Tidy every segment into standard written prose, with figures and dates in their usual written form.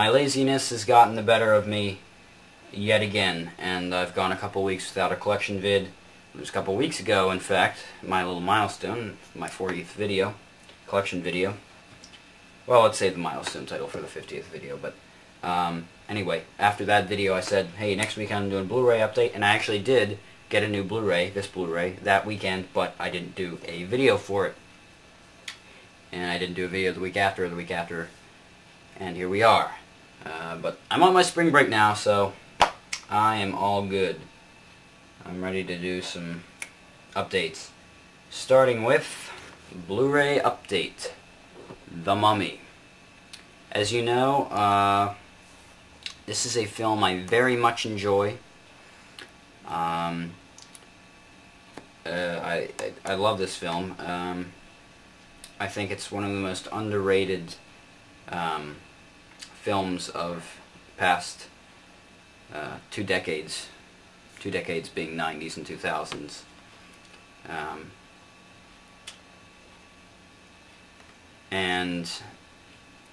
my laziness has gotten the better of me yet again, and I've gone a couple weeks without a collection vid. It was a couple weeks ago, in fact, my little milestone, my 40th video, collection video. Well, let's say the milestone title for the 50th video, but anyway, after that video I said, hey, next week I'm doing a Blu-ray update, and I actually did get a new Blu-ray, this Blu-ray, that weekend, but I didn't do a video for it. And I didn't do a video the week after, or the week after, and here we are. But I'm on my spring break now, so I am all good. I'm ready to do some updates. Starting with Blu-ray update, The Mummy. As you know, this is a film I very much enjoy. I love this film. I think it's one of the most underrated films of the past 2 decades. 2 decades being 90s and 2000s. And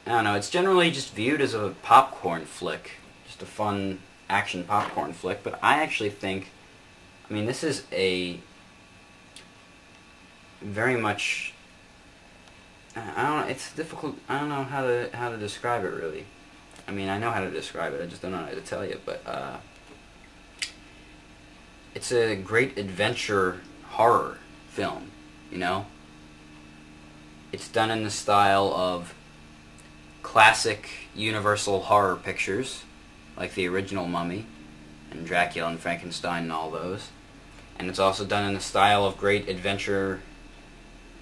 I don't know, it's generally just viewed as a popcorn flick, just a fun action popcorn flick, but I actually think, I mean, this is a very much, I don't know, it's difficult, I don't know how to describe it really. I mean, I know how to describe it, I just don't know how to tell you, but it's a great adventure horror film, you know? It's done in the style of classic Universal horror pictures, like the original Mummy, and Dracula and Frankenstein and all those. And it's also done in the style of great adventure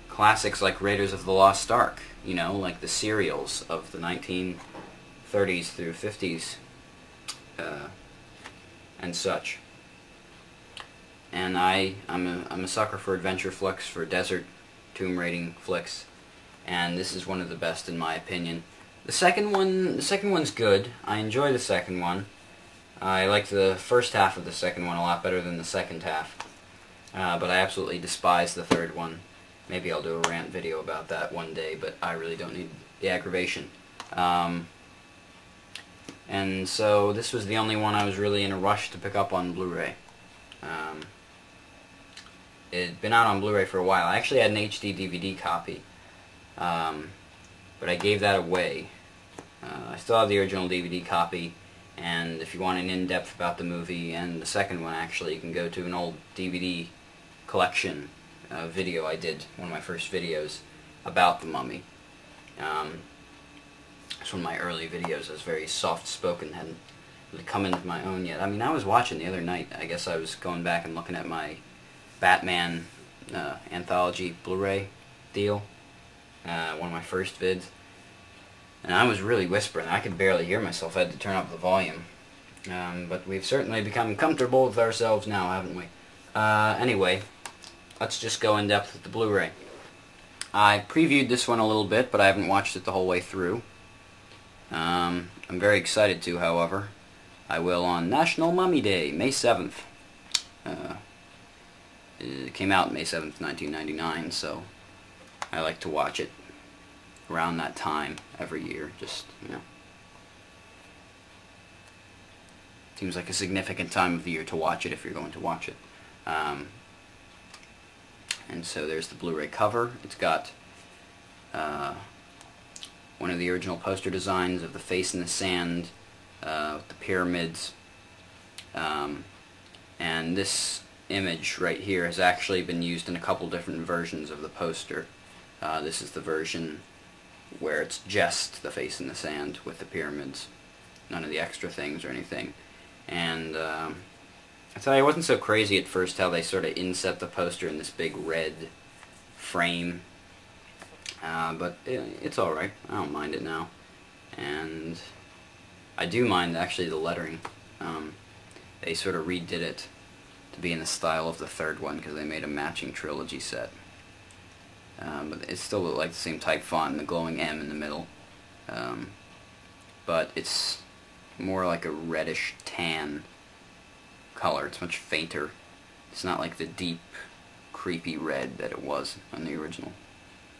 classics like Raiders of the Lost Ark, you know, like the serials of the 1930s through 50s and such. And I'm a sucker for adventure flicks, for desert tomb raiding flicks, and this is one of the best in my opinion. The second one's good. I enjoy the second one. I like the first half of the second one a lot better than the second half, but I absolutely despise the third one. Maybe I'll do a rant video about that one day, but I really don't need the aggravation. And so this was the only one I was really in a rush to pick up on Blu-ray. It had been out on Blu-ray for a while. I actually had an HD DVD copy, but I gave that away. I still have the original DVD copy, and if you want an in-depth about the movie and the second one, actually, you can go to an old DVD collection video I did, one of my first videos about the Mummy. It's one of my early videos. I was very soft-spoken, hadn't really come into my own yet. I mean, I was watching the other night. I guess I was going back and looking at my Batman anthology Blu-ray deal, one of my first vids, and I was really whispering. I could barely hear myself. I had to turn up the volume. But we've certainly become comfortable with ourselves now, haven't we? Anyway, let's just go in depth with the Blu-ray. I previewed this one a little bit, but I haven't watched it the whole way through. I'm very excited to, however. I will on National Mummy Day, May 7th. It came out May 7th, 1999, so I like to watch it around that time every year, just, you know. Seems like a significant time of the year to watch it if you're going to watch it. And so there's the Blu-ray cover. It's got one of the original poster designs of the face in the sand with the pyramids. And this image right here has actually been used in a couple different versions of the poster. This is the version where it's just the face in the sand with the pyramids. None of the extra things or anything. And I tell you, I wasn't so crazy at first how they sort of inset the poster in this big red frame. But it's alright. I don't mind it now. And I do mind actually the lettering. They sort of redid it to be in the style of the third one because they made a matching trilogy set. But it still looked like the same type font and the glowing M in the middle. But it's more like a reddish tan color. It's much fainter. It's not like the deep, creepy red that it was on the original.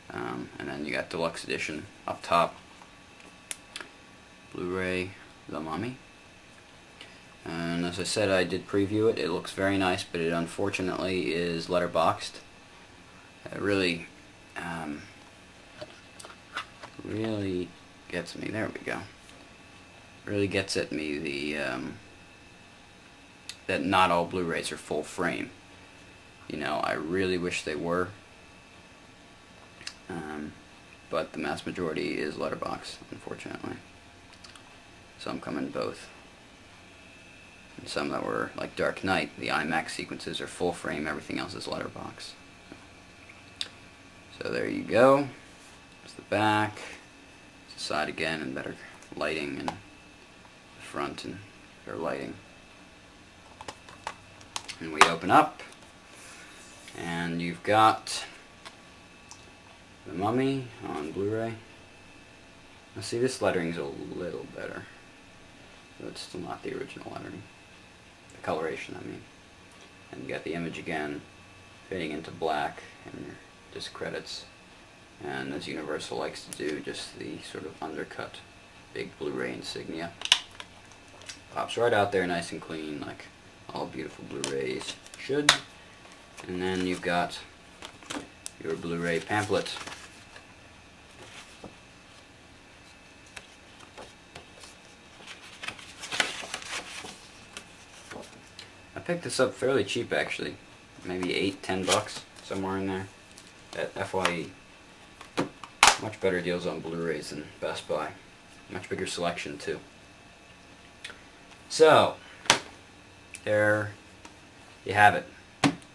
And then you got Deluxe Edition up top. Blu-ray The Mummy. And as I said, I did preview it. It looks very nice, but it unfortunately is letterboxed. It really, really gets me. There we go. Really gets at me that not all Blu-rays are full frame. You know, I really wish they were. But the mass majority is letterbox, unfortunately. So I'm coming both. And some that were like Dark Knight, the IMAX sequences are full frame, everything else is letterbox. So there you go. There's the back. It's the side again, and better lighting, and the front and better lighting. And we open up, and you've got The Mummy on Blu-ray. Now see, this lettering's a little better, but it's still not the original lettering. The coloration, I mean. And you got the image again, fading into black, and your disc credits. And as Universal likes to do, just the sort of undercut big Blu-ray insignia. Pops right out there nice and clean, like all beautiful Blu-rays should. And then you've got your Blu-ray pamphlet. I picked this up fairly cheap, actually. Maybe $8-10, somewhere in there at FYE. Much better deals on Blu-rays than Best Buy. Much bigger selection too. So, there you have it.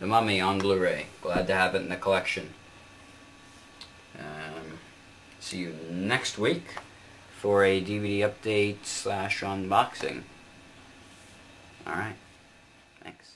The Mummy on Blu-ray. Glad to have it in the collection. See you next week for a DVD update / unboxing. Alright. Thanks.